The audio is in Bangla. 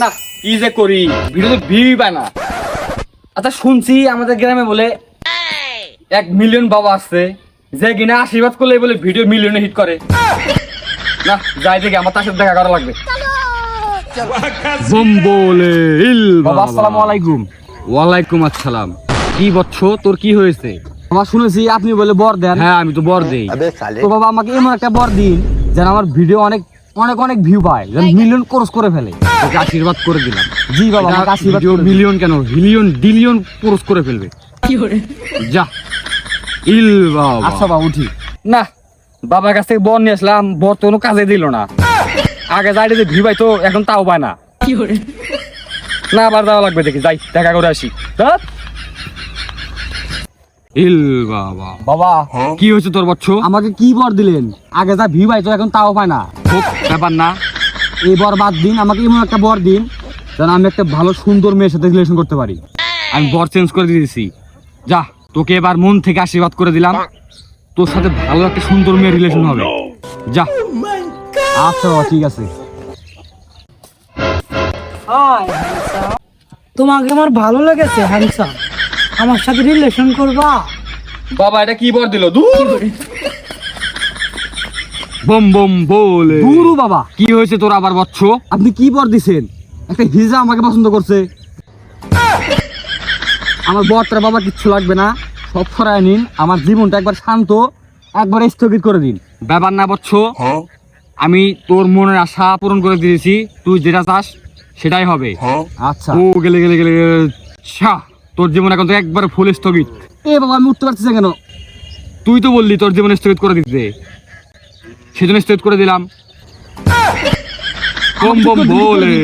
না কি যে করি, ভিডিওতে ভিউই পায় না। আচ্ছা শুনছি আমাদের গ্রামে বলে 1 মিলিয়ন বাবা আছে, যে কিনা আশীর্বাদ করলে বলে ভিডিও মিলিয়নে হিট করে। না যাই দেখি, আমার তার সাথে দেখা করা লাগবে। বাবা আসসালামু আলাইকুম। ওয়ালাইকুম আসসালাম। কি বচ্চ, তোর কি হয়েছে? আমার শুনেছি আপনি বলে বর দেন। হ্যাঁ আমি তো বর দেই। তো বাবা আমাকে এমন একটা বর দিন যেন আমার ভিডিও অনেক অনেক অনেক ভিউ পায়, যেন মিলিয়ন ক্রস করে ফেলে। তোকে আশীর্বাদ করে দিলাম। জি বাবা, আমাকে আশীর্বাদ ভিডিও করে দিন। মিলিয়ন কেন, হিলিয়ন ডিলিয়ন ক্রস করে ফেলবে। যা ইল বাবা। আচ্ছা বাবা উঠি। না বাবার কাছ থেকে বর নিয়ে আসলাম, বর তো কোনো কাজে দিল না। আগে যাই যে ভিউ পাইতো, এখন তাও পায় না। না আবার যাওয়া লাগবে, দেখি যাই দেখা করে আসি। ধ্যাৎ। ইল বাবা। বাবা কি হয়েছে তোর বচ্চ? আমাকে কি বর দিলেন? আগে যা ভিউ পাইতো এখন তাও পায় না। খুব ব্যাপার না। এই বর বাদ দিন, আমাকে এমন একটা বর দিন যেন আমি একটা ভালো সুন্দর মেয়ের সাথে রিলেশন করতে পারি। আমি বর চেঞ্জ করে দিয়েছি। যা, তোকে এবার মন থেকে আশীর্বাদ করে দিলাম, তোর সাথে ভালো একটা সুন্দর মেয়ের রিলেশন হবে। যা। আচ্ছা বাবা ঠিক আছে। তোমাকে আমার ভালো লেগেছে হ্যান্ডসাম, আমার সাথে রিলেশন করবা? বাবা এটা কি বর দিল? দূর বম বম বলে। গুরু বাবা, কি হয়েছে তোর আবার বচ্চ? আপনি কি বর দিছেন? একটা হিজা আমাকে পছন্দ করছে। আমার বরটার বাবা কিচ্ছু লাগবে না, সব সরায় নিন। আমার জীবনটা একবার শান্ত, একবার স্থগিত করে দিন। ব্যাপার না বচ্চ, আমি তোর মনের আশা পূরণ করে দিয়েছি। তুই যেটা চাস সেটাই হবে। আচ্ছা ও গেলে গেলে গেলে গেলে, ছ্যা, তোর জীবন এখন তো একবারে ফুল স্থগিত। এ বাবা আমি উঠতে পারছি না কেন? তুই তো বললি তোর জীবন স্থগিত করে দিতে, সেজন্য স্থগিত করে দিলাম। বম বম বলে।